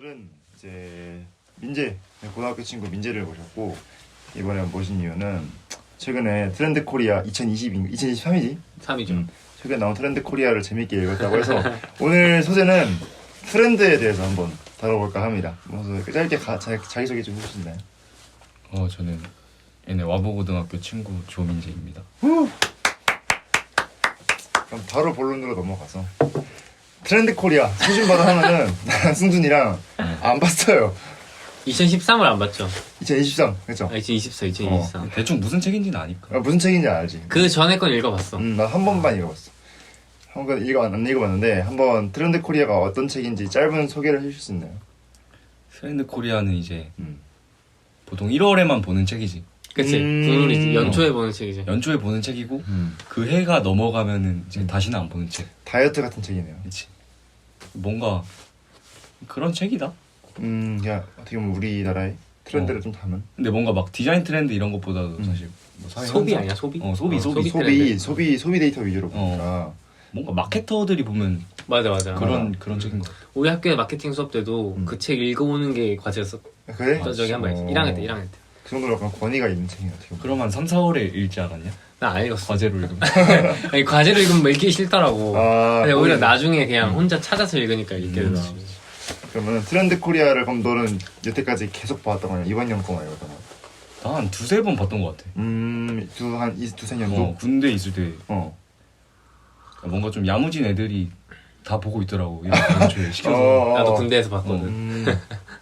오늘은 이제 민재, 고등학교 친구 민재를 모셨고 이번에 모신 이유는 최근에 트렌드 코리아 2023이지? 3이죠. 최근에 나온 트렌드 코리아를 재밌게 읽었다고 해서 오늘 소재는 트렌드에 대해서 한번 다뤄볼까 합니다. 그래서 짧게 자기소개 좀 해주신나요? 저는 얘네 와보고등학교 친구 조민재입니다. 그럼 바로 본론으로 넘어가서 트렌드 코리아 수준바로 하면은 나랑 승준이랑 안 봤어요. 2013을 안 봤죠? 2023 그렇죠? 2024. 대충 무슨 책인지는 아니까. 무슨 책인지 알지? 그 전에 건 읽어봤어. 나 한 번만 읽어봤어. 한 번 안 읽어봤는데 한번 트렌드 코리아가 어떤 책인지 짧은 소개를 해주실 수 있나요? 트렌드 코리아는 이제 보통 1월에만 보는 책이지. 그치? 국룰이지. 연초에 보는 책이지. 연초에 보는 책이고 그 해가 넘어가면은 이제 다시는 안 보는 책. 다이어트 같은 책이네요. 그렇지. 뭔가 그런 책이다. 그냥 어떻게 보면 우리나라의 트렌드를 좀 담은. 근데 뭔가 막 디자인 트렌드 이런 것보다도 사실 뭐 사회 소비 현상? 아니야? 소비? 소비 데이터 위주로 보니까. 뭔가 마케터들이 보면 맞아. 그런 책인 것 같아. 우리 학교에 마케팅 수업 때도 그 책 읽어보는 게 과제였어. 그래? 저기 한 번 있어. 1학년 때. 그 정도로 약간 권위가 있는 책인 것 같아요. 그럼 한 3, 4월에 읽지 않았냐? 나 안 읽었어. 과제로 읽으면. 아니, 과제를 읽으면 뭐 읽기 싫더라고. 근데 오히려 오히려. 나중에 그냥 혼자 찾아서 읽으니까 읽게 되더라고. 그러면 트렌드 코리아를 그럼 너는 여태까지 계속 봐왔던 거냐? 이번 년 동안 읽었던 거? 나 한 두세 번 봤던 것 같아. 두세 년도? 군대 있을 때 뭔가 좀 야무진 애들이 다 보고 있더라고. 이런 연초에 시켜서. 나도 군대에서 봤거든.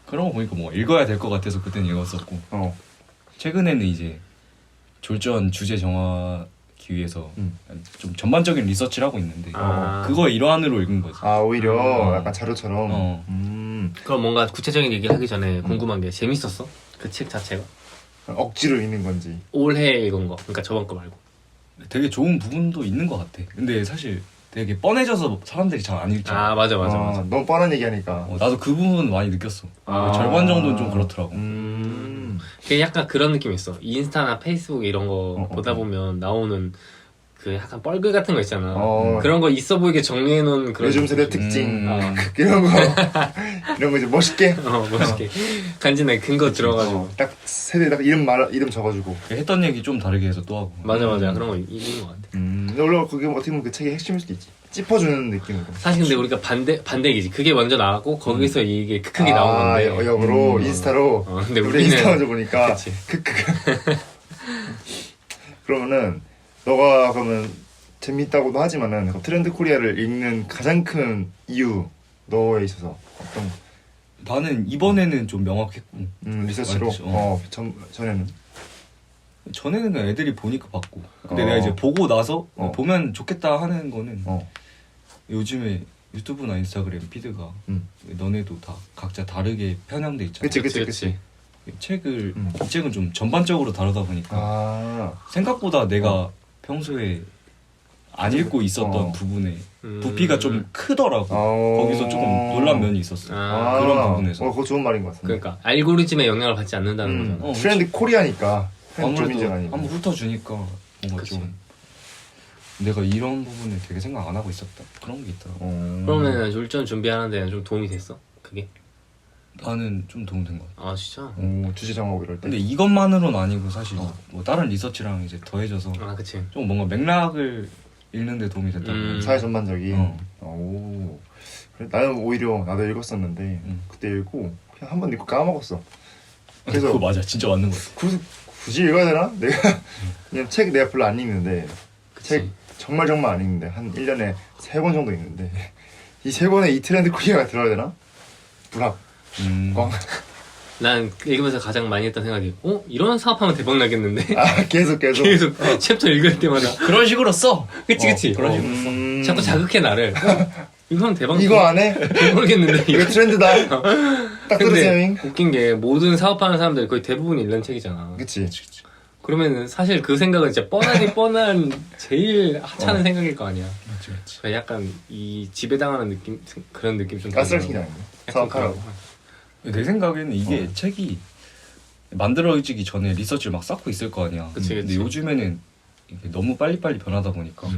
그런 거 보니까 뭐 읽어야 될 것 같아서 그때는 읽었었고. 최근에는 이제 졸전 주제 정하기 위해서 좀 전반적인 리서치를 하고 있는데 그거 일환으로 읽은 거지. 오히려 약간 자료처럼. 그럼 뭔가 구체적인 얘기를 하기 전에 궁금한 게 재밌었어? 그 책 자체가? 억지로 읽는 건지. 올해 읽은 거, 그러니까 저번 거 말고. 되게 좋은 부분도 있는 것 같아. 근데 사실 되게 뻔해져서 사람들이 잘 안 읽잖아. 맞아. 너무 뻔한 얘기하니까. 나도 그 부분 많이 느꼈어. 절반 정도는 좀 그렇더라고. 그게 약간 그런 느낌이 있어. 인스타나 페이스북 이런 거 보다 보면 나오는 그 약간 뻘글 같은 거 있잖아. 그런 거 있어 보이게 정리해놓은 그런. 요즘 세대 특징. 이런 거 이제 멋있게. 멋있게. 간지나게 근거 들어가지고. 딱 세대 딱 이름 적어주고. 했던 얘기 좀 다르게 해서 또 하고. 맞아. 그런 거 있는 것 같아. 근데 원래 그게 어떻게 보면 그 책의 핵심일 수도 있지. 짚어주는 느낌으로. 사실 근데 우리가 반대기지. 그게 먼저 나왔고 거기서 이게 크크이 나온 건데. 역으로 인스타로. 근데 우리 인스타 우리는 먼저 보니까. 그치. 그러면은 너가 그러면 재밌다고도 하지만은 트렌드 코리아를 읽는 가장 큰 이유 너에 있어서 어떤? 나는 이번에는 좀 명확했고. 리서치로. 전에는. 전에는 그냥 애들이 보니까 봤고. 근데 내가 이제 보고 나서 보면 좋겠다 하는 거는 요즘에 유튜브나 인스타그램 피드가 너네도 다 각자 다르게 편향돼 있잖아. 그치. 이 책은 좀 전반적으로 다루다 보니까 생각보다 내가 평소에 안 읽고 있었던 부분에 부피가 좀 크더라고. 거기서 조금 놀란 면이 있었어. 그런 부분에서. 그거 좋은 말인 것 같은데. 그러니까 알고리즘에 영향을 받지 않는다는 거잖아. 트렌드 코리아니까. 아무래도 한번 훑어주니까 뭔가 좀 내가 이런 부분에 되게 생각 안 하고 있었다. 그런 게 있더라고. 그러면 졸전 준비하는 데는 좀 도움이 됐어? 그게? 나는 좀 도움된 것 같아. 진짜? 주제 정하고 이럴 때. 근데 이것만으로는 아니고 사실 뭐 다른 리서치랑 이제 더해져서 그치. 좀 뭔가 맥락을 읽는데 도움이 됐다. 사회 전반적인. 그래, 나는 오히려 나도 읽었었는데 그때 읽고 그냥 한 번 읽고 까먹었어. 그래서 그거 맞아, 진짜 맞는 거 같아. 굳이 읽어야 되나? 그냥 책 내가 별로 안 읽는데 책 정말 안 읽는데 한 1년에 3권 정도 읽는데 이 3권에 이 트렌드 코리아가 들어야 되나? 불합. 난 읽으면서 가장 많이 했던 생각이 이런 사업하면 대박 나겠는데? 계속 챕터 읽을 때마다 그런 식으로 써. 그치 그런 식으로 써. 자꾸 자극해 나를. 이거 하면 대박. 이거 안 해? 모르겠는데 이거 트렌드다. 딱 들으세요. 웃긴 게 모든 사업하는 사람들 거의 대부분 읽는 책이잖아. 그치. 그러면 사실 그 생각은 진짜 뻔한 제일 하찮은 생각일 거 아니야. 맞지. 그러니까 약간 이 지배당하는 느낌, 그런 느낌 좀. 가스라이팅이 나는 거. 사업하라고. 내 생각에는 이게 책이 만들어지기 전에 리서치를 막 쌓고 있을 거 아니야. 그치. 근데 요즘에는 이게 너무 빨리빨리 변하다 보니까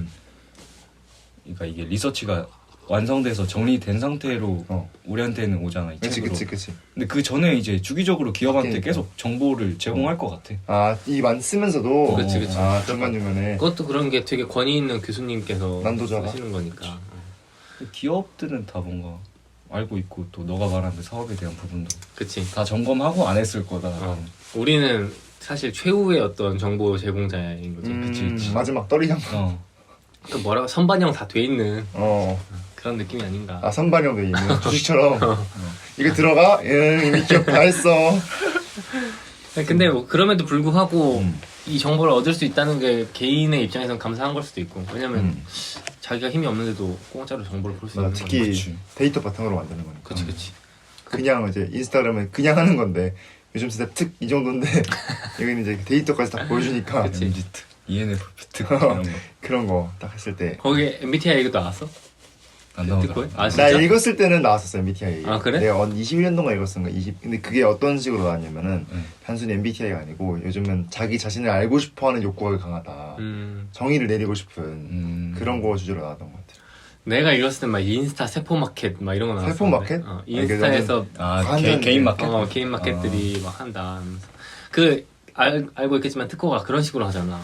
그러니까 이게 리서치가 완성돼서 정리된 상태로 우리한테는 오잖아 이 책으로. 그치. 근데 그 전에 이제 주기적으로 기업한테 그러니까. 계속 정보를 제공할 것 같아. 아, 이만 쓰면서도. 그치. 아, 중간중간에. 그것도 그런 게 되게 권위 있는 교수님께서 난도자가? 하시는 거니까. 기업들은 다 뭔가 알고 있고 또 너가 말한 그 사업에 대한 부분도 그치. 다 점검하고 안 했을 거다. 우리는 사실 최후의 어떤 정보 제공자인 거지. 그치. 마지막 떨이장 거. 그 뭐라고 선반영 다 돼 있는 어. 그런 느낌이 아닌가. 아, 선반영도 있는 주식처럼. 이거 들어가? 이미 기업 다 했어. 근데 뭐 그럼에도 불구하고 이 정보를 얻을 수 있다는 게 개인의 입장에선 감사한 걸 수도 있고. 왜냐면 자기가 힘이 없는데도 공짜로 정보를 볼 수 있는 특히 거니까. 데이터 바탕으로 만드는 거니까. 그치. 그냥 이제 인스타그램은 그냥 하는 건데 요즘 세대 특 이 정도인데 여기는 이제 데이터까지 다 보여주니까. 그치. MG 특, ENFP 특 이런 거. 그런 거 딱 했을 때. 거기에 MBTI 이것도 나왔어? 안 나오더라. 듣고요? 아, 나 진짜? 읽었을 때는 나왔었어 MBTI. 아, 그래? 내가 21년 동안 읽었으니까 20. 근데 그게 어떤 식으로 나왔냐면은 단순히 MBTI가 아니고 요즘은 자기 자신을 알고 싶어하는 욕구가 강하다. 정의를 내리고 싶은 그런 거 주제로 나왔던 것 같아. 내가 읽었을 땐 막 인스타 세포 마켓 막 이런 거 나왔어. 세포 마켓? 인스타에서 개인 마켓. 개인 마켓들이 막 한다. 하면서. 알고 있겠지만 특허가 그런 식으로 하잖아.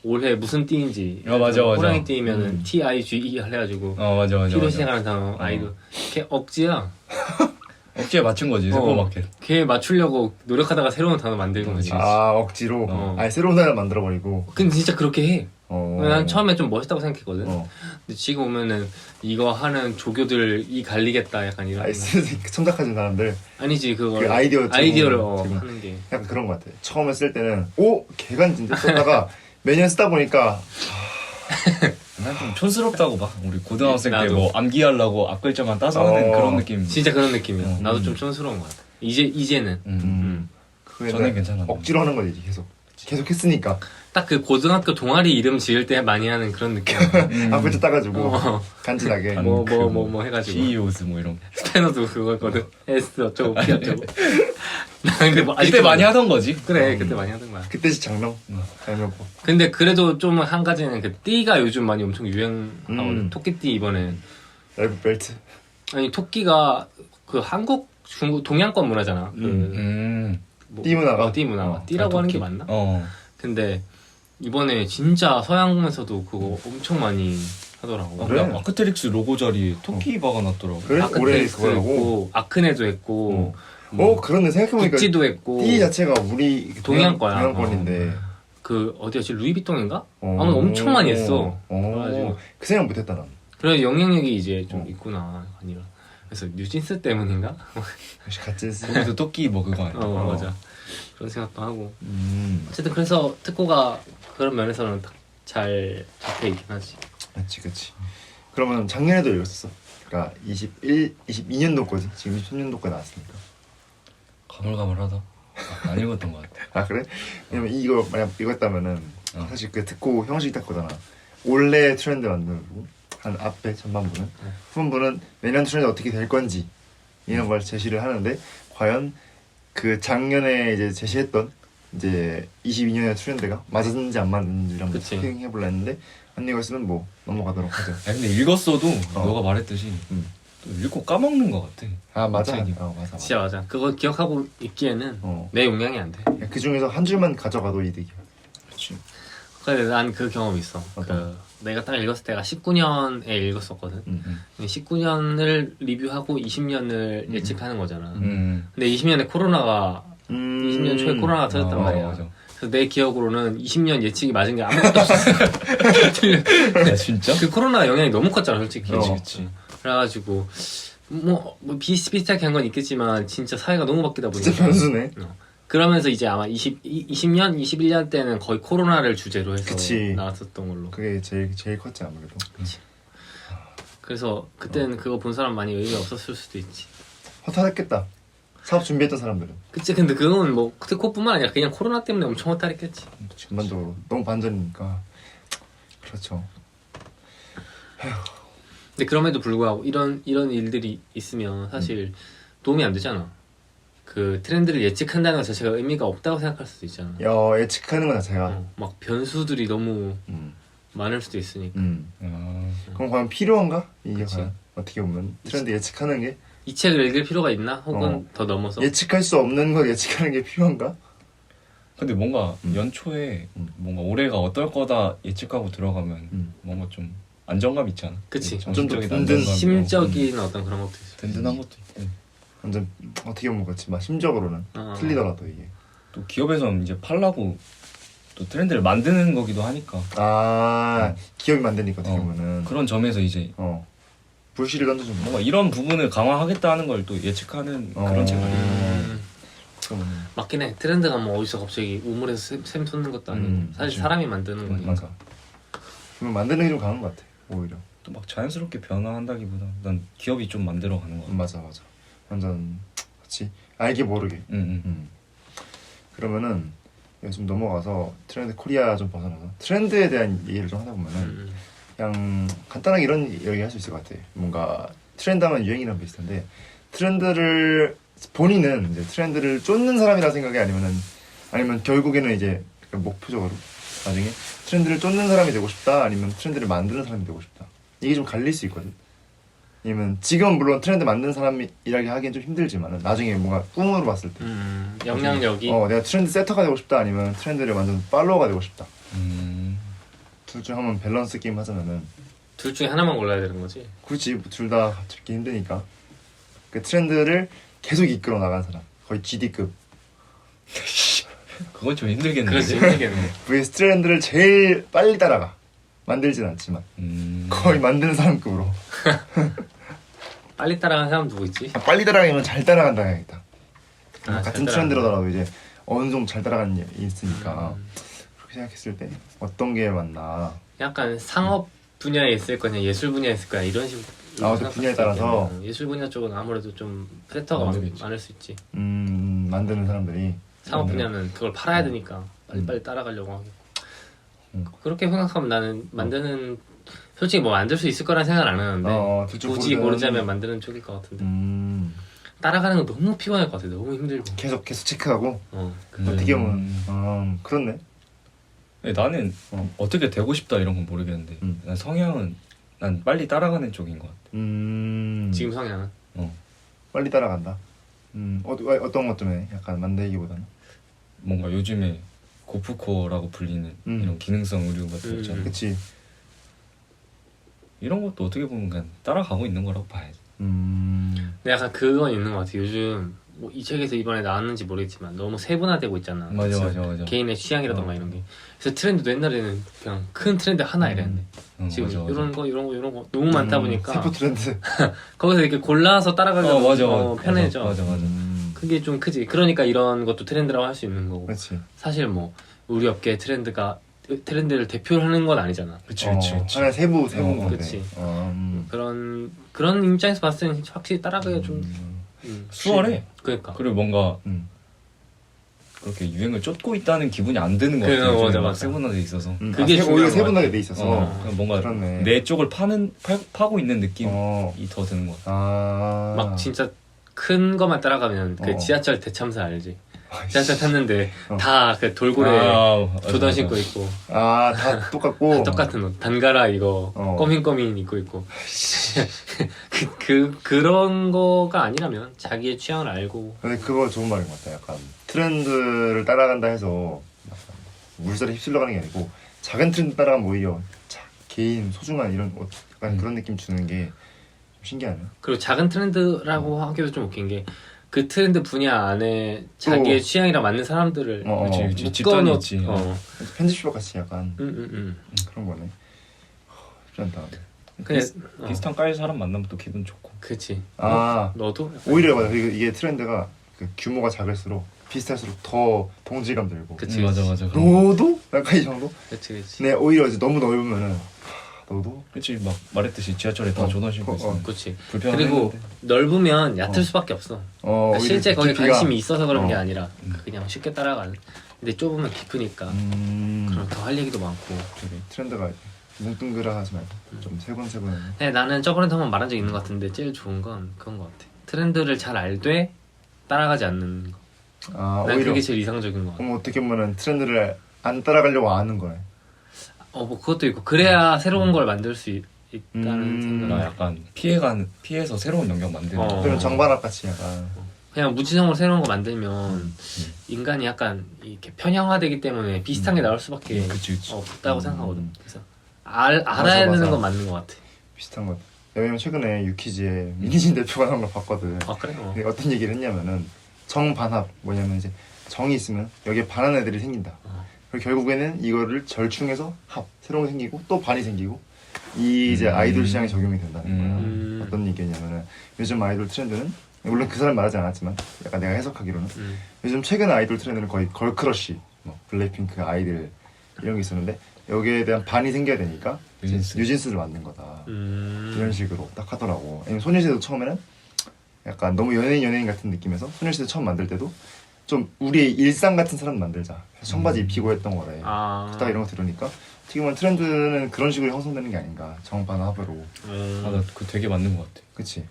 올해 무슨 띠인지. 맞아. 호랑이 띠면은 TIGE 해가지고. 맞아. T로 시작하는 단어 아이돌. 걔 억지야. 억지에 맞춘 거지 세포 마켓. 걔 맞추려고 노력하다가 새로운 단어 만들고 거지. 아 억지로. 아니 새로운 단어 만들어버리고. 근데 진짜 그렇게 해. 난 처음에 좀 멋있다고 생각했거든. 근데 지금 오면은 이거 하는 조교들 이 갈리겠다 약간 이런. 첨작하는 사람들. 아니지 그거. 그 아이디어를 하는 게. 약간 그런 것 같아. 처음에 쓸 때는 개간진데 썼다가 매년 쓰다 보니까 난 좀 촌스럽다고 봐. 우리 고등학생 때 나도. 뭐 암기하려고 앞글자만 따서 하는 그런 느낌. 진짜 그런 느낌이야. 나도 좀 촌스러운 것 같아. 이제는. 전에 괜찮았는데. 억지로 하는 거지 계속 했으니까. 딱 그 고등학교 동아리 이름 지을 때 많이 하는 그런 느낌. 앞글자 따가지고 간지나게. 뭐 해가지고. CEOs 뭐 이런. 스패너도 그거거든. S 어쩌고 P 어쩌고. 나 근데 뭐 그때 많이 하던 거지. 그래 그때 많이 하던 거야. 그때식 장명법. 근데 그래도 좀 한 가지는 그 띠가 요즘 많이 엄청 유행하거든. 토끼띠 이번에. 앨브 벨트. 아니 토끼가 그 한국 중국 동양권 문화잖아. 띠 문화가. 띠 문화가. 띠라고 하는 게 맞나? 근데 이번에 진짜 서양에서도 그거 엄청 많이 하더라고. 그래? 아크테릭스 로고 자리에 토끼 박아놨더라고. 그래? 올해 그거라고? 했고 아크네도 했고 그런데 생각해보니까 구찌도 했고 띠 자체가 우리 동양권이야. 동양권인데 그 어디였지? 루이비통인가? 아무튼 엄청 많이 했어. 그래가지고 그 생각 못했다 난. 그래 영향력이 이제 좀 있구나 아니라. 그래서 뉴진스 때문인가? 같이 거기도 토끼 뭐 그거 아니야? 맞아. 그런 생각도 하고. 어쨌든 그래서 특고가 그런 면에서는 잘 잡혀 있긴 하지. 그치. 그러면 작년에도 읽었어. 그러니까 22년도 거지. 지금 23년도 거 나왔으니까. 가물가물하다. 안 읽었던 것 같아. 아 그래? 왜냐면 이거 만약 읽었다면은 사실 그 특고 형식이 딱 거잖아. 올해 트렌드 만들고 한 앞에 전반부는 후반부는 내년 트렌드 어떻게 될 건지 이런 걸 제시를 하는데 과연 그 작년에 이제 제시했던 이제 22년의 트렌드가 맞았는지 안 맞았는지 한번 체킹해볼라 했는데 안 읽었으면 뭐 넘어가도록 하죠. 근데 읽었어도 너가 말했듯이 또 읽고 까먹는 것 같아. 아 맞아. 맞아. 진짜 맞아. 그거 기억하고 있기에는 내 용량이 안 돼. 그 중에서 한 줄만 가져가도 이득이야. 그렇지. 근데 난 그 경험 있어. 내가 딱 읽었을 때가 19년에 읽었었거든. 19년을 리뷰하고 20년을 예측하는 거잖아. 근데 20년에 코로나가 20년 초에 코로나가 터졌단 말이야. 맞아. 그래서 내 기억으로는 20년 예측이 맞은 게 아무것도 없었어. 야, 진짜? 그 코로나 영향이 너무 컸잖아, 솔직히. 그치. 그래가지고 뭐 비슷비슷하게 한 건 있겠지만 진짜 사회가 너무 바뀌다 보니까. 진짜 변수네. 그러면서 이제 아마 20년, 21년 때는 거의 코로나를 주제로 해서 그치. 나왔었던 걸로. 그게 제일 컸지 아무래도. 그치. 그래서 그때는 그거 본 사람 많이 의미 없었을 수도 있지. 허탈했겠다. 사업 준비했던 사람들은. 그치. 근데 그건 뭐 특코뿐만 아니라 그냥 코로나 때문에 엄청 허탈했겠지. 전반적으로 너무 반전이니까. 그렇죠. 근데 그럼에도 불구하고 이런 일들이 있으면 사실 도움이 안 되잖아. 그 트렌드를 예측한다는 것 자체가 의미가 없다고 생각할 수도 있잖아. 예측하는 건 자체가 막 변수들이 너무 많을 수도 있으니까. 그럼 과연 필요한가? 이게 그치. 과연? 어떻게 보면 트렌드 예측하는 게 이 책을 읽을 필요가 있나? 혹은 더 넘어서 예측할 수 없는 걸 예측하는 게 필요한가? 근데 뭔가 연초에 뭔가 올해가 어떨 거다 예측하고 들어가면 뭔가 좀 안정감 있지 않아? 그치. 정신적인 좀 안정감, 심적인 어떤 그런 것도 있어. 든든한 것도 있고. 완전 어떻게 보면 그렇지 막 심적으로는 틀리더라도 이게 또 기업에서는 이제 팔라고 또 트렌드를 만드는 거기도 하니까 기업이 만드니까 어떻게 보면은 그런 점에서 이제 불씨를 던져주는 뭔가 이런 부분을 강화하겠다는 걸 또 예측하는 그런 책을 맞긴 해. 트렌드가 뭐 어디서 갑자기 우물에서 샘 솟는 것도 아니고 사실 그치. 사람이 만드는 거니까. 맞아. 그러면 만드는 게 좀 강한 것 같아 오히려. 또 막 자연스럽게 변화한다기보다 난 기업이 좀 만들어 가는 거 같아. 맞아. 완전 그렇지. 알게 모르게. 그러면은 여기 좀 넘어가서 트렌드 코리아 좀 벗어나서 트렌드에 대한 얘기를 좀 하다 보면은 그냥 간단하게 이런 얘기 할 수 있을 것 같아. 뭔가 트렌드하면 유행이랑 비슷한데 트렌드를 본인은 이제 트렌드를 쫓는 사람이라 생각이 아니면 결국에는 이제 목표적으로 나중에 트렌드를 쫓는 사람이 되고 싶다 아니면 트렌드를 만드는 사람이 되고 싶다. 이게 좀 갈릴 수 있거든. 왜냐면 지금 물론 트렌드 만든 사람이라고 하기엔 좀 힘들지만은 나중에 뭔가 꿈으로 봤을 때 영향력이 내가 트렌드 세터가 되고 싶다 아니면 트렌드를 완전 팔로워가 되고 싶다. 둘 중 한번 밸런스 게임 하자면은 둘 중에 하나만 골라야 되는 거지. 그렇지 둘 다 잡기 힘드니까 그 트렌드를 계속 이끌어 나간 사람 거의 GD급 그건 좀 힘들겠네. 그렇지 힘들겠네. vs 트렌드를 제일 빨리 따라가 만들진 않지만 거의 만드는 사람급으로 빨리 따라가는 사람 누구 있지? 빨리 따라가면 잘 따라간다 해야겠다. 잘 같은 트렌드로더라도 이제 어느 정도 잘 따라가는 게 있으니까 그렇게 생각했을 때 어떤 게 맞나. 약간 상업 분야에 있을 거냐 예술 분야에 있을 거냐 이런 식으로 그 분야에 따라서 예술 분야 쪽은 아무래도 좀 세터가 많을 수 있지. 만드는 사람들이 상업 분야는 그걸 팔아야 되니까 빨리빨리 따라가려고 하겠고 그렇게 생각하면 나는 만드는 솔직히 뭐 만들 수 있을 거란 생각은 안 하는데 굳이 고르자면 만드는 쪽일 것 같은데 따라가는 건 너무 피곤할 것 같아. 너무 힘들고 계속 체크하고 그래. 어떻게 보면 그렇네. 네, 나는 어떻게 되고 싶다 이런 건 모르겠는데 난 성향은 난 빨리 따라가는 쪽인 것 같아. 지금 성향은 빨리 따라간다. 어떤 것 때문에 약간 만들기보다는 뭔가 요즘에 고프코어라고 불리는 이런 기능성 의류 같은 거 있잖아. 그치. 이런 것도 어떻게 보면 그냥 따라가고 있는 거라고 봐야지. 근데 약간 그건 있는 것 같아. 요즘 뭐 이 책에서 이번에 나왔는지 모르겠지만 너무 세분화되고 있잖아. 맞아. 개인의 취향이라던가 이런 게. 그래서 트렌드도 옛날에는 그냥 큰 트렌드 하나 이랬는데 지금 맞아. 이런 거 너무 많다 보니까 세포 트렌드. 거기서 이렇게 골라서 따라가려고 맞아. 편해져. 맞아. 그게 좀 크지. 그러니까 이런 것도 트렌드라고 할 수 있는 거고. 그렇지. 사실 뭐 우리 업계 트렌드를 대표하는 건 아니잖아. 그치. 하나 세부 건데. 그치. 그런 입장에서 봤을 때는 확실히 따라가기가 좀 수월해. 그러니까. 그리고 뭔가 그렇게 유행을 쫓고 있다는 기분이 안 드는 것 같아. 맞아. 세분화돼 있어서. 그게 오히려 중요한 세분화게 것 돼 있어서 그냥 뭔가 그렇네. 내 쪽을 파고 있는 느낌이 더 드는 것 같아. 막 진짜 큰 것만 따라가면 그 지하철 대참사 알지? 지하철 탔는데 다 그 돌고래 조던 신고 있고 다 똑같고 똑같은 옷 단가라 이거 꼬민꼬민 입고 있고 그런 거가 아니라면 자기의 취향을 알고. 근데 그거 좋은 말인 것 같아. 약간 트렌드를 따라간다 해서 약간 물살에 휩쓸려 가는 게 아니고 작은 트렌드 따라가면 오히려 개인 소중한 이런 약간 그런 느낌 주는 게 좀 신기하네. 그리고 작은 트렌드라고 하기도 좀 웃긴 게 그 트렌드 분야 안에 자기의 취향이랑 맞는 사람들을 그치. 집단이 있지. 편집쇼 같이 약간 그런 거네. 쉽지 않다. 비슷한 과의 사람 만나면 또 기분 좋고. 그치. 너도? 오히려 맞아. 이게 트렌드가 그 규모가 작을수록 비슷할수록 더 동질감 들고. 그치. 맞아. 너도? 약간 이 정도? 그치. 네, 오히려 이제 너무 넓으면은 너도? 그치. 막 말했듯이 지하철에 다 조던 신고 있어. 그치. 불편한데. 그리고 넓으면 얕을 수밖에 없어. 그러니까 실제 거기 관심이 있어서 그런 게 아니라 그냥 쉽게 따라가는. 근데 좁으면 깊으니까 그럼 더 할 얘기도 많고. 트렌드가 뭉뚱그라하지 말고 좀 세분세분. 네, 나는 저번에도 한번 말한 적 있는 것 같은데 제일 좋은 건 그런 것 같아. 트렌드를 잘 알되 따라가지 않는 거. 난 오히려 그게 제일 이상적인 것 같아. 그럼 어떻게 보면은 트렌드를 안 따라가려고 아는 거네. 뭐 그것도 있고 그래야 새로운 걸 만들 수 있다는 생각. 나 약간 피해서 새로운 영역 만드는. 그런 정반합 같이 약간. 그냥 무지성으로 새로운 거 만들면 인간이 약간 이렇게 편향화되기 때문에 비슷한 게 나올 수밖에 그치. 없다고 생각하거든. 그래서 알아야 맞아. 되는 건 맞는 것 같아. 비슷한 것 같아. 왜냐면 최근에 유키즈에 민희진 대표가 나온 걸 봤거든. 아 그래? 근데 어떤 얘기를 했냐면은 정반합 뭐냐면 이제 정이 있으면 여기에 반한 애들이 생긴다. 그리고 결국에는 이거를 절충해서 새로운 게 생기고 또 반이 생기고 이 이제 아이돌 시장에 적용이 된다는 거야. 어떤 얘기냐면은 요즘 아이돌 트렌드는 물론 그 사람 말하지 않았지만 약간 내가 해석하기로는 요즘 최근 아이돌 트렌드는 거의 걸크러쉬, 뭐 블랙핑크 아이들 이런 게 있었는데 여기에 대한 반이 생겨야 되니까 뉴진스를 만든 거다. 이런 식으로 딱 하더라고. 왜냐면 소녀시대도 처음에는 약간 너무 연예인 같은 느낌에서 소녀시대 처음 만들 때도 좀 우리의 일상 같은 사람 만들자. 청바지 입히고 했던 거래. 딱 이런 거 들으니까 어떻게 보면 트렌드는 그런 식으로 형성되는 게 아닌가. 정반합으로. 나 그거 되게 맞는 것 같아. 그치?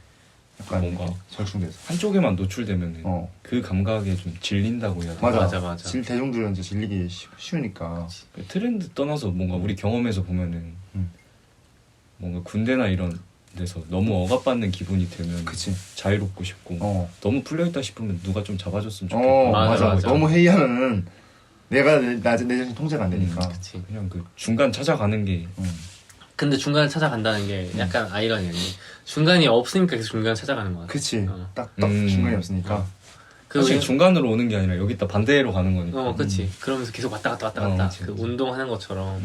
약간 뭔가 절충돼서 한쪽에만 노출되면 그 감각에 좀 질린다고 해야 되나? 맞아. 대중들은 이제 질리기 쉬우니까. 트렌드 떠나서 뭔가 우리 경험에서 보면은 뭔가 군대나 이런 데서 너무 억압받는 기분이 들면 그치. 자유롭고 싶고 너무 풀려있다 싶으면 누가 좀 잡아줬으면 좋겠고. 맞아. 너무 회의하면은 내가 내 자신 통제가 안 되니까. 그치. 그냥 그 중간 찾아가는 게 근데 중간을 찾아간다는 게 약간 아이러니해. 중간이 없으니까 계속 중간을 찾아가는 거야. 그치. 딱 중간이 없으니까. 사실 중간으로 오는 게 아니라 여기다 반대로 가는 거니까. 그치. 그러면서 계속 왔다 갔다. 그치. 그 운동하는 것처럼.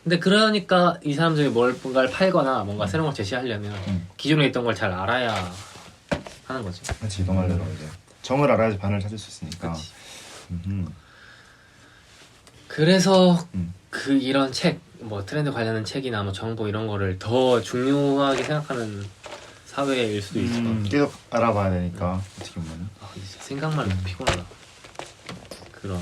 근데 그러니까 이 사람들이 뭔가를 팔거나 뭔가 새로운 걸 제시하려면 기존에 있던 걸 잘 알아야 하는 거지. 그치. 너 말대로 이제 정을 알아야지 반을 찾을 수 있으니까. 그치. 그래서 그 이런 책, 뭐 트렌드 관련된 책이나 뭐 정보 이런 거를 더 중요하게 생각하는 사회일 수도 있을 것 같아. 계속 알아봐야 되니까 어떻게 보면. 진짜 생각만 해도 피곤하다. 그런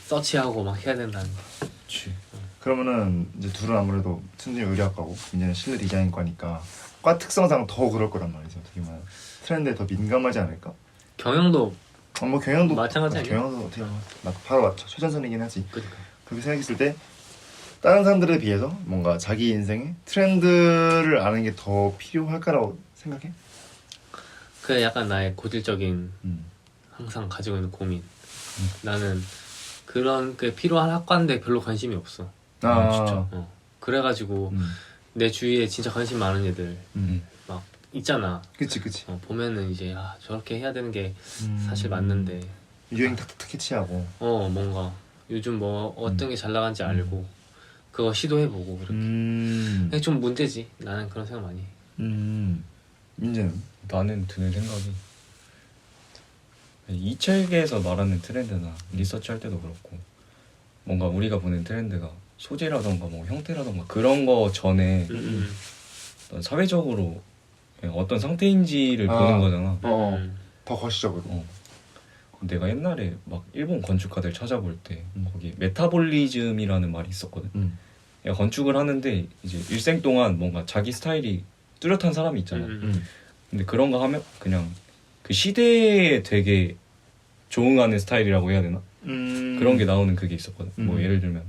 서치하고 막 해야 된다는 거. 그치. 그러면은 이제 둘은 아무래도 순전히 의료학과고 민재는 실내 디자인과니까 과 특성상 더 그럴 거란 말이죠. 어떻게 보면 트렌드에 더 민감하지 않을까? 경영도 뭐 경영도 마찬가지 아니야? 경영도 어떻게 보면 바로 맞죠. 최전선이긴 하지. 그러니까. 그렇게 생각했을 때 다른 사람들에 비해서 뭔가 자기 인생에 트렌드를 아는 게 더 필요할까라고 생각해? 그게 약간 나의 고질적인 항상 가지고 있는 고민. 나는 그런 게 필요한 학과인데 별로 관심이 없어. 진짜. 그래가지고 내 주위에 진짜 관심 많은 애들 막 있잖아. 그치. 보면은 이제 저렇게 해야 되는 게 사실 맞는데 유행 탁탁 캐치하고 뭔가 요즘 뭐 어떤 게 잘 나간지 알고 그거 시도해보고 이렇게. 그게 좀 문제지. 나는 그런 생각 많이 해. 민재는? 나는 드는 생각이 이 책에서 말하는 트렌드나 리서치 할 때도 그렇고 뭔가 우리가 보는 트렌드가 소재라던가 뭐 형태라던가 그런 거 전에 어떤 사회적으로 어떤 상태인지를 보는 거잖아. 더 거시적으로. 내가 옛날에 막 일본 건축가들 찾아볼 때 거기 메타볼리즘이라는 말이 있었거든. 건축을 하는데 이제 일생 동안 뭔가 자기 스타일이 뚜렷한 사람이 있잖아. 근데 그런 거 하면 그냥 그 시대에 되게 조응하는 스타일이라고 해야 되나? 그런 게 나오는 그게 있었거든. 뭐 예를 들면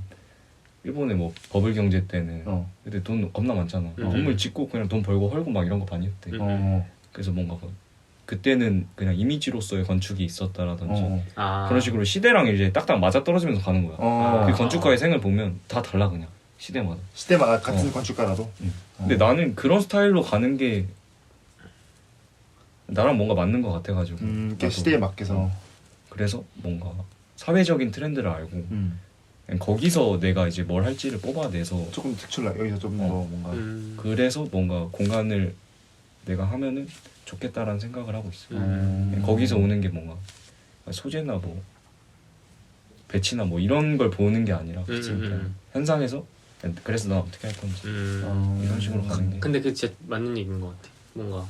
일본의 뭐 버블 경제 때는 그때 돈 겁나 많잖아. 건물 짓고 그냥 돈 벌고 헐고 막 이런 거 많이 했대. 그래서 뭔가 그때는 그냥 이미지로서의 건축이 있었다라든지 그런 식으로 시대랑 이제 딱딱 맞아떨어지면서 가는 거야. 그 건축가의 생을 보면 다 달라 그냥 시대마다 같은 건축가라도. 근데 나는 그런 스타일로 가는 게 나랑 뭔가 맞는 것 같아가지고 시대에 맡겨서. 그래서 뭔가 사회적인 트렌드를 알고 그냥 거기서 내가 이제 뭘 할지를 뽑아내서 조금 특출나 여기서 좀 더 뭔가 그래서 뭔가 공간을 내가 하면은 좋겠다라는 생각을 하고 있어. 거기서 오는 게 뭔가 소재나 뭐 배치나 뭐 이런 걸 보는 게 아니라 그냥 현상에서 그래서 나 어떻게 할 건지 이런 식으로 가는 게. 근데 그 진짜 맞는 얘기인 것 같아. 뭔가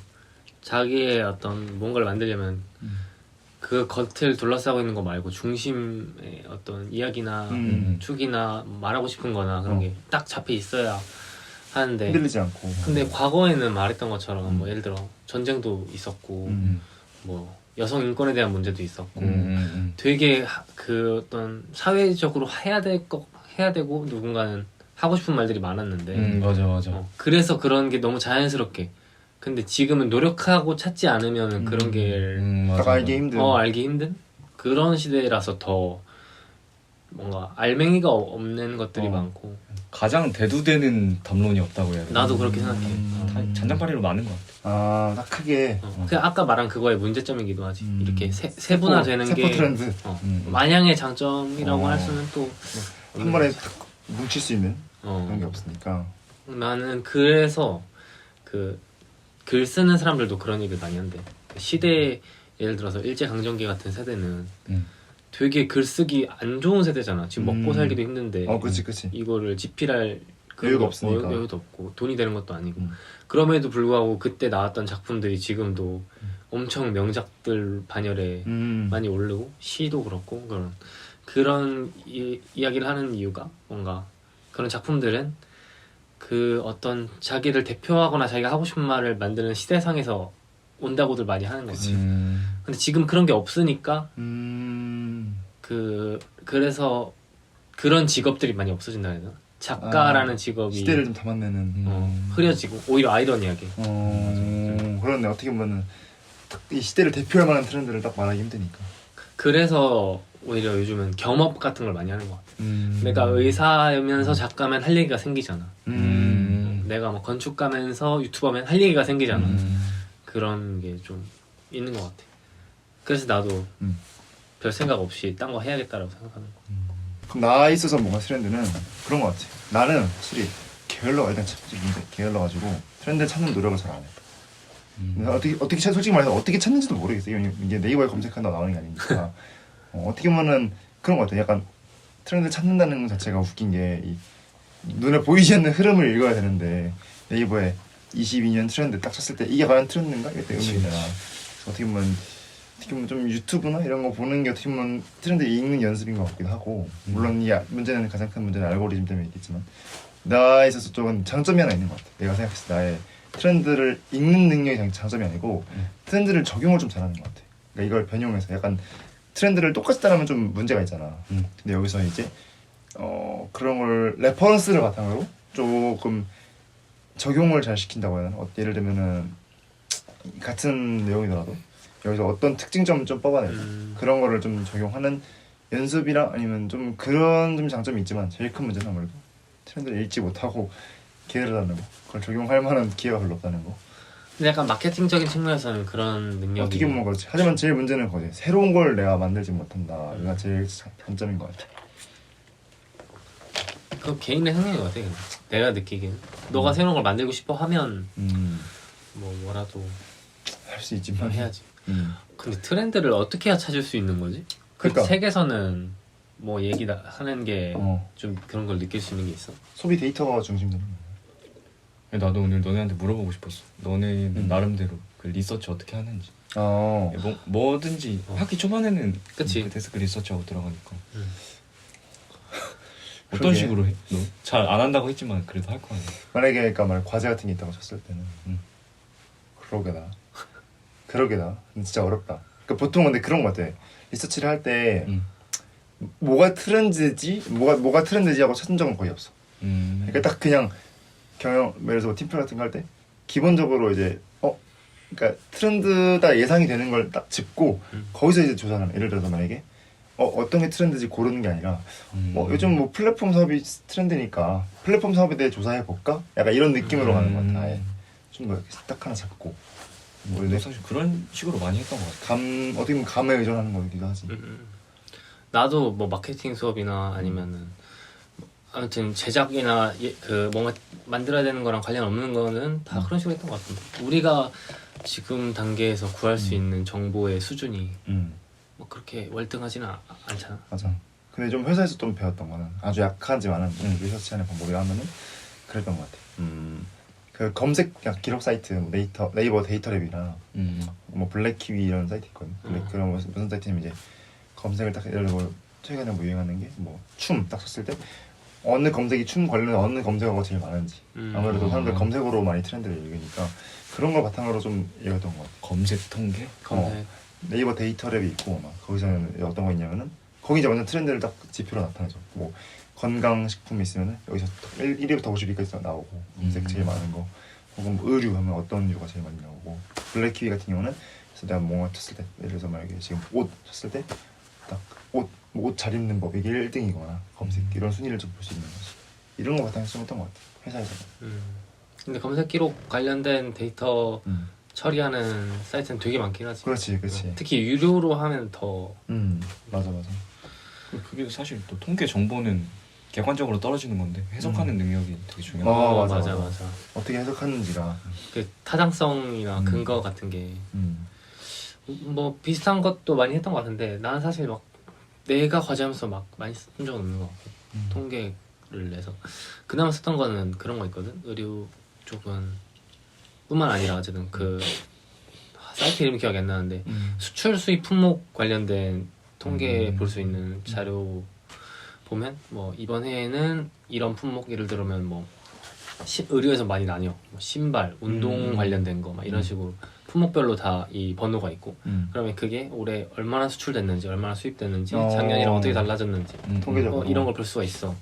자기의 어떤 뭔가를 만들려면 그 겉을 둘러싸고 있는 거 말고 중심의 어떤 이야기나 축이나 말하고 싶은 거나 그런 게 딱 잡혀 있어야 하는데 흔들리지 않고. 근데 과거에는 말했던 것처럼 뭐 예를 들어 전쟁도 있었고 뭐 여성 인권에 대한 문제도 있었고 되게 그 어떤 사회적으로 해야 되고 누군가는 하고 싶은 말들이 많았는데 맞아. 그래서 그런 게 너무 자연스럽게. 근데 지금은 노력하고 찾지 않으면 그런 게 딱 알기 힘든. 알기 힘든 그런 시대라서 더 뭔가 알맹이가 없는 것들이 많고. 가장 대두되는 담론이 없다고 해야 되나? 나도 그렇게 생각해. 다 잔잔바리로 많은 것 같아. 딱 크게. 그냥 아까 말한 그거의 문제점이기도 하지. 이렇게 세분화되는 세포 게 트렌드. 마냥의 장점이라고 할 수는 또 한 번에 딱 뭉칠 수 있는 그런 게 없으니까. 나는 그래서 그 글 쓰는 사람들도 그런 얘기를 많이 한대. 그 시대 예를 들어서 일제강점기 같은 세대는 되게 글쓰기 안 좋은 세대잖아. 지금 먹고 살기도 힘든데 그치. 이거를 집필할 여유가 없으니까. 여유도 없고 돈이 되는 것도 아니고 그럼에도 불구하고 그때 나왔던 작품들이 지금도 엄청 명작들 반열에 많이 오르고 시도 그렇고 그런 이야기를 하는 이유가 뭔가 그런 작품들은 그 어떤 자기를 대표하거나 자기가 하고 싶은 말을 만드는 시대상에서 온다고들 많이 하는 거지. 근데 지금 그런 게 없으니까 그래서 그런 직업들이 많이 없어진다 해야 되나? 작가라는 직업이 시대를 좀 담아내는 흐려지고 오히려 아이러니하게. 그렇네. 어떻게 보면은 딱 이 시대를 대표할 만한 트렌드를 딱 말하기 힘드니까. 그래서 오히려 요즘은 겸업 같은 걸 많이 하는 것 같아. 내가 의사면서 작가면 할 얘기가 생기잖아. 내가 뭐 건축가면서 유튜버면 할 얘기가 생기잖아. 그런 게 좀 있는 것 같아. 그래서 나도 별 생각 없이 딴 거 해야겠다라고 생각하는 거. 그럼 나 있어서 뭔가 트렌드는 그런 것 같아. 나는 확실히 게을러가 일단 첫 번째 문제 게을러가지고 트렌드 찾는 노력을 잘 안 해. 어떻게 솔직히 말해서 어떻게 찾는지도 모르겠어. 이게 네이버에 검색한다고 나오는 게 아니니까. 어떻게 보면은 그런 것 같아. 약간 트렌드 찾는다는 것 자체가 웃긴 게 눈에 보이지 않는 흐름을 읽어야 되는데 네이버에 22년 트렌드 딱 쳤을 때 이게 과연 트렌드인가? 이때 의문이잖아. 어떻게 보면 좀 유튜브나 이런 거 보는 게 어떻게 보면 트렌드 읽는 연습인 것 같기도 하고 물론 이 문제는 가장 큰 문제는 알고리즘 때문에 있겠지만 나에 있어서 좀 장점이 하나 있는 것 같아. 내가 생각했을 때 나의 트렌드를 읽는 능력이 장점이 아니고 트렌드를 적용을 좀 잘하는 것 같아. 그러니까 이걸 변형해서 약간 트렌드를 똑같이 따르면 좀 문제가 있잖아. 근데 여기서 이제 그런 걸 레퍼런스를 바탕으로 조금 적용을 잘 시킨다고 해야 되나? 예를 들면은 같은 내용이더라도 여기서 어떤 특징점을 좀 뽑아내서 그런 거를 좀 적용하는 연습이랑 아니면 좀 그런 좀 장점이 있지만 제일 큰 문제는 아무래도 트렌드를 읽지 못하고 게으르다는 거. 그걸 적용할 만한 기회가 별로 없다는 거. 근데 약간 마케팅적인 측면에서는 그런 능력이 어떻게 보면 그렇지. 하지만 제일 문제는 거지. 새로운 걸 내가 만들지 못한다. 이가 제일 단점인 것 같아. 그 개인의 성향인 것 같아. 내가 느끼기엔 너가 새로운 걸 만들고 싶어 하면 뭐라도 할 수 있지만 해야지. 근데 트렌드를 어떻게 해야 찾을 수 있는 거지? 그러니까. 그 책에서는 뭐 얘기다 하는 게 좀 그런 걸 느낄 수 있는 게 있어? 소비 데이터가 중심되는 거야. 나도 오늘 너네한테 물어보고 싶었어. 너네는 나름대로 그 리서치 어떻게 하는지. 뭐든지 학기 초반에는 그치. 그 데스크 리서치하고 들어가니까. 어떤 그러게. 식으로 해? 너 잘 안 한다고 했지만 그래도 할 거 아니야. 만약에 그러니까 과제 같은 게 있다고 쳤을 때는 그러게다. 진짜 어렵다. 그러니까 보통 근데 그런 거 같아. 리서치를 할 때 뭐가 트렌드지 하고 찾은 적은 거의 없어. 그러니까 딱 그냥 예를 들어서 팀플 같은 거 할 때 기본적으로 이제 그러니까 트렌드다 예상이 되는 걸 딱 짚고 거기서 이제 조사하는. 예를 들어서 만약에 어떤 게 트렌드인지 고르는 게 아니라 요즘 뭐 플랫폼 사업이 트렌드니까 플랫폼 사업에 대해 조사해 볼까? 약간 이런 느낌으로 가는 것 같아. 아예 좀 이렇게 딱 하나 잡고 너 사실 그런 식으로 많이 했던 것 같아. 어떻게 보면 감에 의존하는 거기도 하지. 나도 뭐 마케팅 수업이나 아니면은 아무튼 제작이나 그 뭔가 만들어야 되는 거랑 관련 없는 거는 다 그런 식으로 했던 것 같은데 우리가 지금 단계에서 구할 수 있는 정보의 수준이 뭐 그렇게 월등하지는 않잖아. 맞아. 근데 좀 회사에서 좀 배웠던 거는 아주 약하지만은 리서치하는 방법이라 하면은 그랬던 것 같아. 그 검색 기록 사이트 네이버 데이터랩이나 뭐 블랙키위 이런 사이트 있거든. 그런 무슨 사이트냐면 이제 검색을 딱 예를 들어 최근에 뭐 유행하는 게 뭐 춤 딱 썼을 때 어느 검색이 춤 관련 어느 검색어가 제일 많은지 아무래도 사람들 검색어로 많이 트렌드를 읽으니까 그런 걸 바탕으로 좀 읽었던 것 같아. 검색 통계? 검색. 네이버 데이터랩이 있고 막 거기서는 어떤 거 있냐면은 거기 이제 완전 트렌드를 딱 지표로 나타내죠. 뭐 건강식품이 있으면 여기서 1위부터 50위까지 나오고 검색 제일 많은 거, 혹은 뭐 의류 하면 어떤 의류가 제일 많이 나오고, 블랙키위 같은 경우는 그래서 내가 뭔가 쳤을 때, 예를 들어서 만약에 지금 옷 쳤을 때 딱 옷 잘 입는 법 이게 1등이거나 검색 이런 순위를 좀 볼 수 있는 거지. 이런 거 바탕에서 좀 했던 것 같아 회사에서. 근데 검색 기록 관련된 데이터 처리하는 사이트는 되게 많긴 하지. 그렇지. 특히 유료로 하면 더. 맞아. 그게 사실 또 통계 정보는 객관적으로 떨어지는 건데 해석하는 능력이 되게 중요하다. 맞아. 맞아. 어떻게 해석하는지가 그 타당성이나 근거 같은 게 뭐 비슷한 것도 많이 했던 것 같은데, 나는 사실 막 내가 과제하면서 막 많이 쓴 적은 없는 것 같고, 통계를 내서 그나마 썼던 거는 그런 거 있거든. 의료 쪽은 뿐만 아니라 어쨌든 그 사이트 이름이 기억이 안 나는데 수출 수입 품목 관련된 통계 볼 수 있는 자료 보면 뭐 이번 해에는 이런 품목, 예를 들면 뭐 의류에서 많이 나뉘어. 뭐 신발, 운동 관련된 거 막 이런 식으로 품목별로 다 이 번호가 있고, 그러면 그게 올해 얼마나 수출됐는지, 얼마나 수입됐는지, 작년이랑 어떻게 달라졌는지 통계적으로 이런 걸 볼 수가 있어.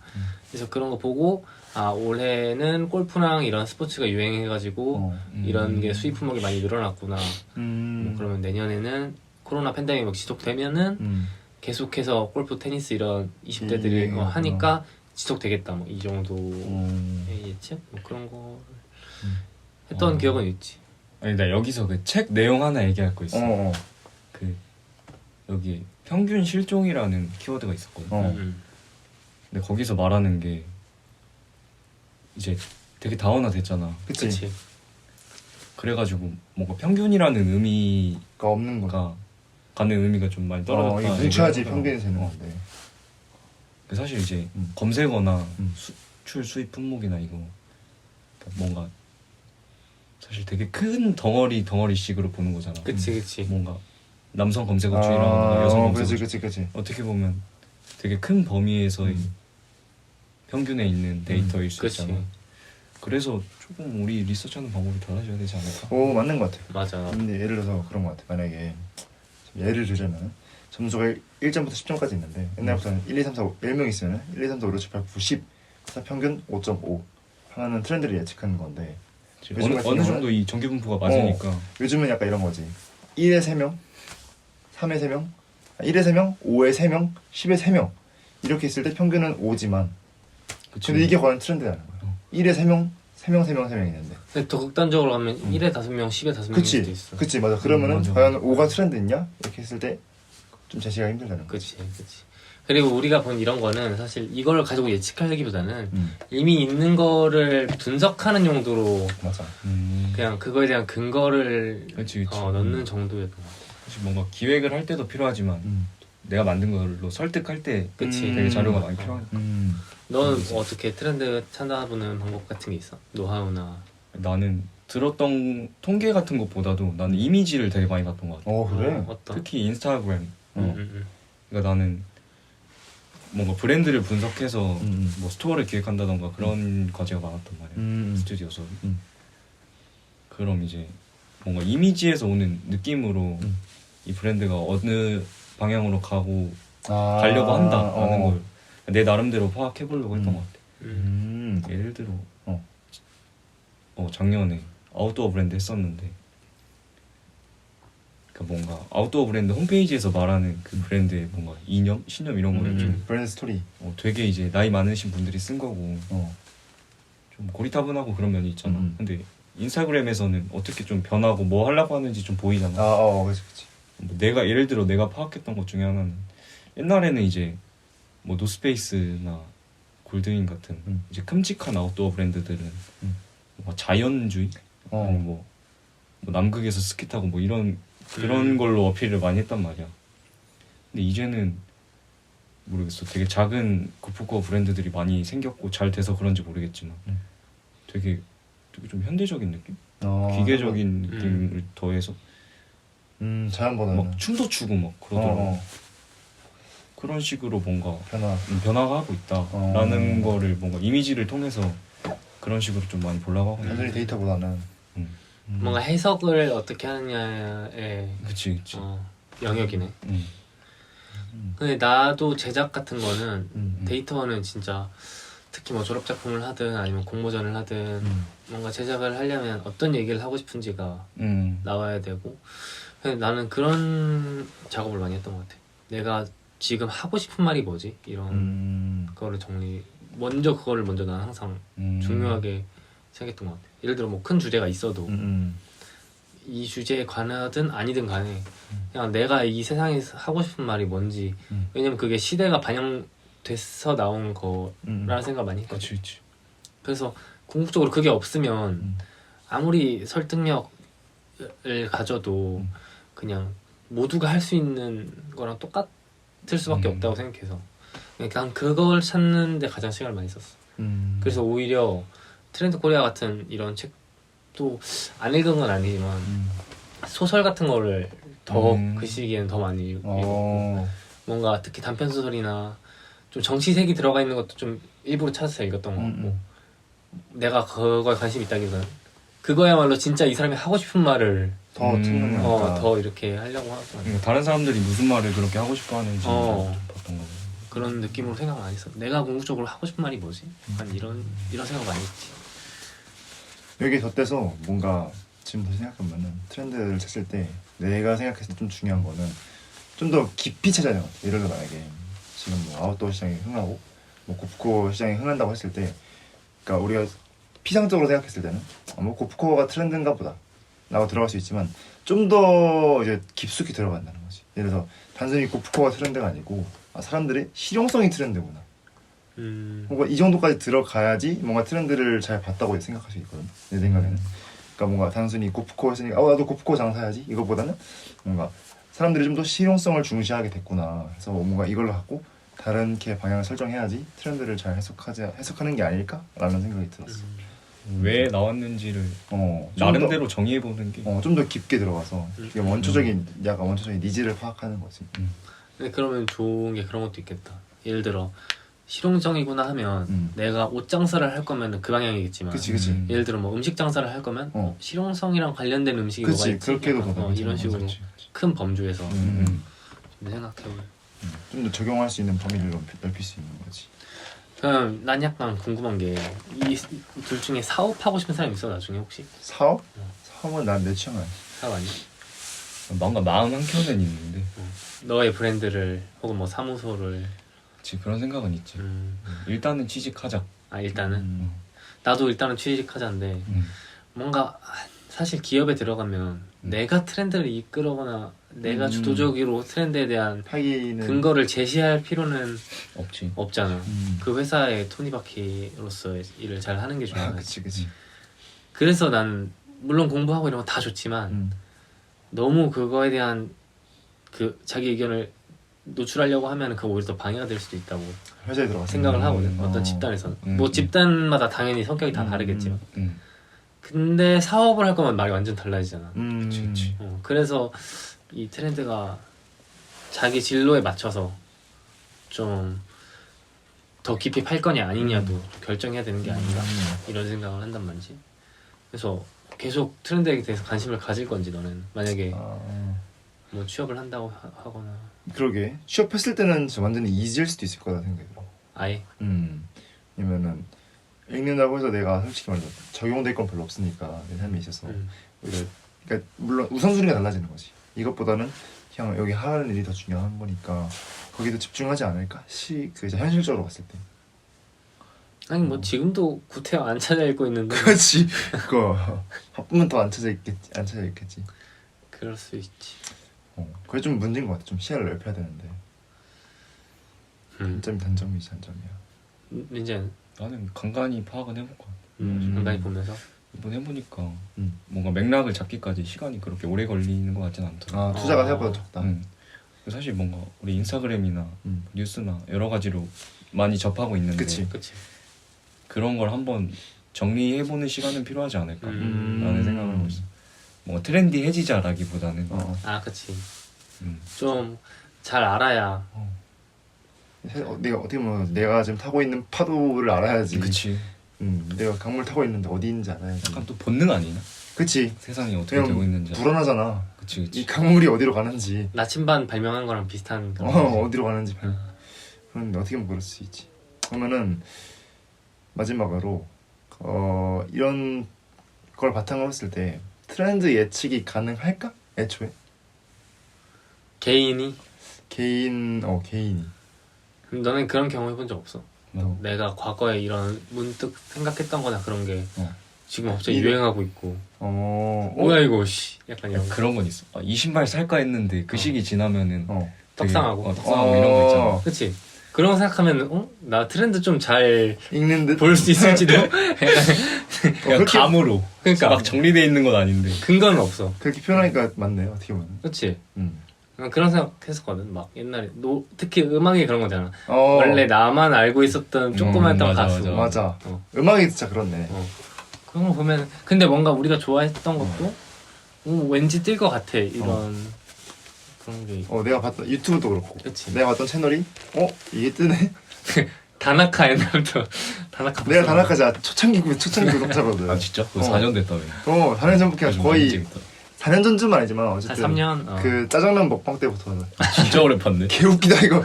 그래서 그런 거 보고 올해는 골프랑 이런 스포츠가 유행해가지고 이런 게 수입 품목이 많이 늘어났구나. 뭐 그러면 내년에는 코로나 팬데믹 지속되면은 계속해서 골프, 테니스 이런 20대들이 하니까 지속되겠다. 뭐 이 정도의 예측? 뭐 그런 거 했던 기억은 있지. 아니 나 여기서 그 책 내용 하나 얘기할 거 있어. 그 여기 평균 실종이라는 키워드가 있었거든. 근데 거기서 말하는 게 이제 되게 다원화 됐잖아. 그치. 그래가지고 뭔가 평균이라는 의미가 없는 거가 갖는 의미가 좀 많이 떨어졌다. 뭉쳐야지 평균이 되는 건데. 사실 이제 검색어나 수출 수입 품목이나 이거 뭔가 사실 되게 큰 덩어리식으로 보는 거잖아. 그치. 뭔가 남성 검색어주의랑 여성 검색어주의. 그치. 어떻게 보면 되게 큰 범위에서의 평균에 있는 데이터일 수 있잖아. 그래서 조금 우리 리서치하는 방법이 달라져야 되지 않을까? 오, 맞는 것 같아. 맞아. 근데 예를 들어서 그런 것 같아. 만약에 예를 들자면 점수가 1점부터 10점까지 있는데 옛날부터는 1, 2, 3, 4, 5 10명 있으면 1, 2, 3, 4, 5, 6, 7, 8, 9, 10 평균 5.5 하는 트렌드를 예측하는 건데, 어느 정도 이 정규 분포가 맞으니까 요즘은 약간 이런 거지. 1에 3명, 3에 3명, 1에 3명, 5에 3명, 10에 3명 이렇게 있을 때 평균은 5지만 근데 이게 과연 트렌드라는 거야. 1에 3명, 3명 있는데. 근데 더 극단적으로 가면 1에 5명, 10에 5명일 수도 있어. 그치 맞아. 그러면은 맞아. 과연 5가 트렌드냐? 이렇게 했을 때 좀 제시가 힘들다는 거야. 그치. 그리고 우리가 본 이런 거는 사실 이걸 가지고 예측하기보다는 이미 있는 거를 분석하는 용도로 맞아. 그냥 그거에 대한 근거를 그치. 넣는 정도였던 것 같아. 사실 뭔가 기획을 할 때도 필요하지만 내가 만든 걸로 설득할 때 그치. 되게 자료가 많이 필요하니까. 너는 어떻게 트렌드 찾아보는 방법 같은 게 있어? 노하우나? 나는 들었던 통계 같은 것보다도 나는 이미지를 되게 많이 봤던 것 같아. 그래? 어떤? 특히 인스타그램. 그러니까 나는 뭔가 브랜드를 분석해서 뭐 스토어를 기획한다던가 그런 과제가 많았단 말이야. 스튜디오 수업이. 그럼 이제 뭔가 이미지에서 오는 느낌으로 이 브랜드가 어느 방향으로 가려고 한다라는 걸 내 나름대로 파악해보려고 했던 것 같아. 예를 들어 작년에 아웃도어 브랜드 했었는데, 그러니까 뭔가 아웃도어 브랜드 홈페이지에서 말하는 그 브랜드의 뭔가 이념, 신념 이런 거를 좀 브랜드 스토리 되게 이제 나이 많으신 분들이 쓴 거고 좀 고리타분하고 그런 면이 있잖아. 근데 인스타그램에서는 어떻게 좀 변하고 뭐 하려고 하는지 좀 보이잖아. 그치. 뭐 예를 들어 내가 파악했던 것 중에 하나는, 옛날에는 이제 뭐 노스페이스나 골드윈 같은 이제 큼직한 아웃도어 브랜드들은 뭐 자연주의, 아니 뭐 남극에서 스키 타고 뭐 이런 그런 걸로 어필을 많이 했단 말이야. 근데 이제는 모르겠어. 되게 작은 고프코어 브랜드들이 많이 생겼고 잘 돼서 그런지 모르겠지만 되게 좀 현대적인 느낌? 기계적인 느낌을 더해서 자연보다는 막 춤도 추고 막 그러더라고. 그런 식으로 뭔가 변화가 하고 있다라는 거를 뭔가 이미지를 통해서 그런 식으로 좀 많이 보려고 하고. 단순히 데이터보다는 뭔가 해석을 어떻게 하느냐의 그치. 영역이네. 근데 나도 제작 같은 거는 데이터는 진짜 특히 뭐 졸업 작품을 하든 아니면 공모전을 하든 뭔가 제작을 하려면 어떤 얘기를 하고 싶은지가 나와야 되고 근데 나는 그런 작업을 많이 했던 것 같아. 내가 지금 하고 싶은 말이 뭐지? 이런 거를 먼저 그거를 먼저 난 항상 중요하게 생각했던 것 같아. 예를 들어 뭐 큰 주제가 있어도 이 주제에 관하든 아니든 간에 그냥 내가 이 세상에서 하고 싶은 말이 뭔지 왜냐면 그게 시대가 반영돼서 나온 거라는 생각을 많이 했거든. 그치. 그래서 궁극적으로 그게 없으면 아무리 설득력을 가져도 그냥 모두가 할 수 있는 거랑 똑같을 수밖에 없다고 생각해서 난 그걸 찾는 데 가장 시간을 많이 썼어. 그래서 오히려 트렌드 코리아 같은 이런 책도 안 읽은 건 아니지만 소설 같은 거를 더 그 시기에는 더 많이 읽고 뭔가 특히 단편 소설이나 좀 정치색이 들어가 있는 것도 좀 일부러 찾아서 읽었던 것 같고 내가 그거에 관심이 있다기보다는 그거야말로 진짜 이 사람이 하고 싶은 말을 더 이렇게 하려고 하고 다른 사람들이 무슨 말을 그렇게 하고 싶어 하는지 봤던 거고 그런 느낌으로 생각 많이 했어. 내가 궁극적으로 하고 싶은 말이 뭐지? 약간 이런 생각 많이 했지. 여기 덧대서 뭔가 지금 다시 생각하면은 트렌드를 찾을 때 내가 생각했을 때 좀 중요한 거는 좀 더 깊이 찾아야 되는 것 같아. 예를 들어 만약에 지금 뭐 아웃도어 시장이 흥하고 뭐 고프코 시장이 흥한다고 했을 때 그러니까 우리가 피상적으로 생각했을 때는 뭐 고프코가 트렌드인가 보다 라고 들어갈 수 있지만 좀 더 이제 깊숙이 들어간다는 거지. 예를 들어서 단순히 고프코가 트렌드가 아니고 사람들의 실용성이 트렌드구나. 뭔가 이 정도까지 들어가야지 뭔가 트렌드를 잘 봤다고 생각할 수 있거든. 내 생각에는. 그러니까 뭔가 단순히 고프코 했으니까 나도 고프코 장사해야지 이거보다는 뭔가 사람들이 좀 더 실용성을 중시하게 됐구나. 그래서 뭔가 이걸로 갖고 다른 이렇게 방향을 설정해야지 트렌드를 잘 해석하는 게 아닐까라는 생각이 들었어. 왜 나왔는지를 나름대로 정의해보는 게 좀 더 깊게 들어가서 이게 원초적인 니즈를 파악하는 거지. 근데 그러면 좋은 게 그런 것도 있겠다. 예를 들어 실용적이구나 하면 내가 옷 장사를 할 거면 그 방향이겠지만 그치. 예를 들어 뭐 음식 장사를 할 거면 실용성이랑 관련된 음식이 뭐가 있지? 그렇게도 이런 식으로 큰 범주에서 좀 생각해보면 좀 더 적용할 수 있는 범위를 넓힐 수 있는 거지. 그럼 난 약간 궁금한 게 이 둘 중에 사업하고 싶은 사람 있어 나중에 혹시? 사업? 사업은 난 내 취향 아니야. 사업 아니야? 뭔가 마음 한켠엔 있는데 너의 브랜드를 혹은 뭐 사무소를 그치 그런 생각은 있지. 일단은 취직하자. 일단은 나도 일단은 취직하자인데 뭔가 사실 기업에 들어가면 내가 트렌드를 이끌거나 내가 주도적으로 트렌드에 대한 근거를 제시할 필요는 없잖아. 그 회사의 톱니바퀴로서 일을 잘 하는 게 중요하지. 그치. 그래서 난 물론 공부하고 이런 거 다 좋지만 너무 그거에 대한 그 자기 의견을 노출하려고 하면 그거 오히려 더 방해가 될 수도 있다고 회사에 들어갔어. 생각을 하거든. 어떤 집단에서는 뭐 집단마다 당연히 성격이 다 다르겠지만 근데 사업을 할 거면 말이 완전 달라지잖아. 그치. 그래서 이 트렌드가 자기 진로에 맞춰서 좀 더 깊이 팔 거냐 아니냐도 결정해야 되는 게 아닌가 이런 생각을 한단 말이지. 그래서 계속 트렌드에 대해서 관심을 가질 건지 너는 만약에 뭐 취업을 한다고 하거나 그러게 취업했을 때는 완전히 이지일 수도 있을 거다 생각이 들어. 아예 왜냐면은 읽는다고 해서 내가 솔직히 말해서 적용될 건 별로 없으니까 내 삶에 있어서 그러니까 물론 우선순위가 달라지는 거지. 이것보다는 그냥 여기 하는 일이 더 중요한 거니까 거기도 집중하지 않을까? 이제 현실적으로 봤을 때. 아니 뭐 지금도 구태여 안 찾아 읽고 있는데 그렇지. 그거 바쁘면 더 안 찾아 있겠지. 그럴 수 있지. 그게 좀 문제인 것 같아. 좀 시야를 넓혀야 되는데. 단점이지 단점이야. 민재는? 나는 간간히 파악은 해볼 것 같아. 간간히 보면서? 이번 해보니까 뭔가 맥락을 잡기까지 시간이 그렇게 오래 걸리는 것 같진 않더라고. 투자가 생각보다 적다. 사실 뭔가 우리 인스타그램이나 뉴스나 여러 가지로 많이 접하고 있는데 그치. 그런 걸 한번 정리해보는 시간은 필요하지 않을까 라는 생각을 하고 있어. 뭔가 트렌디해지자라기보다는 그치. 좀 잘 알아야 내가 어떻게 보면 내가 지금 타고 있는 파도를 알아야지. 그치. 내가 강물 타고 있는데 어디 있는지 알아야지. 약간 또 본능 아니나? 그치. 세상이 어떻게 되고 있는지. 불안하잖아. 그치. 이 강물이 어디로 가는지. 나침반 발명한 거랑 비슷한 그런 어디로 가는지. 그런데 어떻게 보면 그럴 수 있지. 그러면은 마지막으로 이런 걸 바탕으로 했을 때 트렌드 예측이 가능할까? 애초에? 개인이 개인이. 너는 그런 경험 해본 적 없어? 뭐. 내가 과거에 이런 문득 생각했던 거나 그런 게 지금 갑자기 이래. 유행하고 있고 뭐야 이거 씨 약간 이런 그런 건 있어. 이 신발 살까 했는데 그 시기 지나면은 되게, 떡상하고 떡상하고 이런 거 있잖아. 그치? 그런 거 생각하면 나 트렌드 좀 잘 읽는 듯? 볼 수 있을지도 그냥 감으로. 그러니까 막 정리돼 있는 건 아닌데. 근거는 없어. 그렇게 표현하니까 맞네요. 어떻게 보면. 그치? 난 그런 생각했었거든. 막 옛날에 특히 음악이 그런 거잖아. 어. 원래 나만 알고 있었던 조그만했던 맞아, 가수. 맞아. 음악이 진짜 그렇네. 그런 거 보면 근데 뭔가 우리가 좋아했던 것도 왠지 뜰 것 같아. 이런 그런 게. 내가 봤던 유튜브도 그렇고. 그치. 내가 봤던 채널이 이게 뜨네. 다나카 옛날부터 다나카. 내가 다나카자 초창기 구독자거든. 아 진짜? 그거 4년 됐다며. 4년 전부터 요즘 거의 재밌다. 4년 전쯤은 아니지만 어쨌든 한 3년? 그 짜장면 먹방 때부터 진짜 오래 봤네. 개웃기다 이거.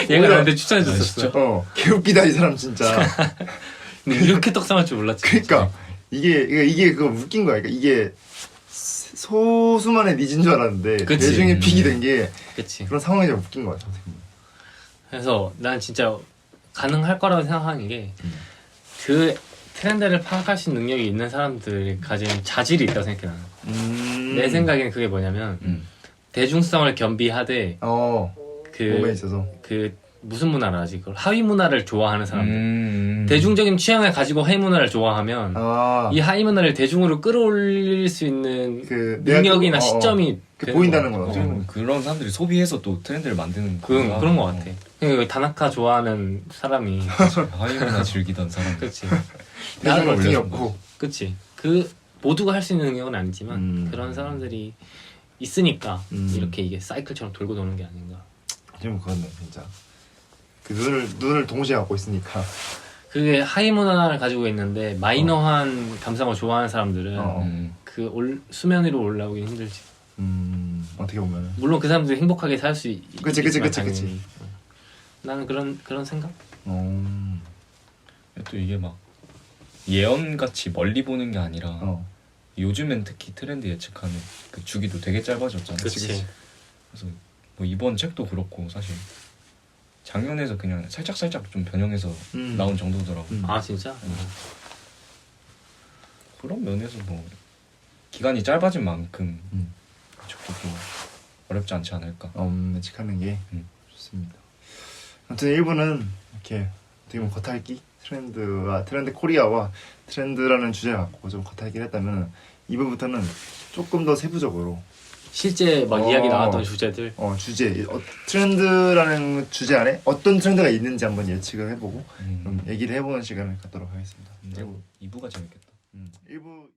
얘가 오히려- 나한테 추천해줬었어. 개웃기다 이 사람 진짜. 근데 이렇게 떡상할 줄 몰랐지. 그러니까 이게 그거 웃긴 거야. 그러니까 이게 소수만의 니즈인 줄 알았는데 그치. 대중이 픽이 된 게 그치. 그런 상황이 좀 웃긴 거야. 그래서 난 진짜 가능할 거라고 생각하는 게 그 트렌드를 파악할 수 있는 능력이 있는 사람들이 가진 자질이 있다고 생각해 나는. 내 생각에는 그게 뭐냐면 대중성을 겸비하되 몸에 있어서 그 무슨 문화를 하지? 그걸 하위 문화를 좋아하는 사람들. 대중적인 취향을 가지고 하위 문화를 좋아하면 이 하위 문화를 대중으로 끌어올릴 수 있는 그 능력이나 시점이 되는 보인다는 것 거야. 같아. 그런 사람들이 소비해서 또 트렌드를 만드는 그런 거 같아. 그러니까 다나카 좋아하는 사람이 하이문화 즐기던 사람. 그렇지. 대중은 올려준 의미 없고. 그치. 그 모두가 할 수 있는 능력은 아니지만 그런 사람들이 있으니까 이렇게 이게 사이클처럼 돌고 도는 게 아닌가. 좀 그렇네 진짜. 그 눈을 동시에 갖고 있으니까. 그게 하이 문화를 가지고 있는데 마이너한 감성을 좋아하는 사람들은 그 수면 위로 올라오기 힘들지. 어떻게 보면. 물론 그 사람들이 행복하게 살 수 그치. 나는 그런 생각? 또 이게 막 예언같이 멀리 보는 게 아니라 요즘엔 특히 트렌드 예측하는 그 주기도 되게 짧아졌잖아. 그치. 그래서 뭐 이번 책도 그렇고 사실 작년에서 그냥 살짝 좀 변형해서 나온 정도더라고. 아 진짜? 그런 면에서 뭐 기간이 짧아진 만큼 그쪽도 좀 어렵지 않지 않을까. 예측하는 게 좋습니다. 아무튼 1부는 이렇게 어떻게 보면 겉핥기 트렌드 코리아와 트렌드라는 주제 갖고 좀 겉핥기를 했다면 2부부터는 조금 더 세부적으로 실제 막 이야기 나왔던 주제들 주제 트렌드라는 주제 안에 어떤 트렌드가 있는지 한번 예측을 해보고 좀 얘기를 해보는 시간을 갖도록 하겠습니다. 2부가 재밌겠다. 1부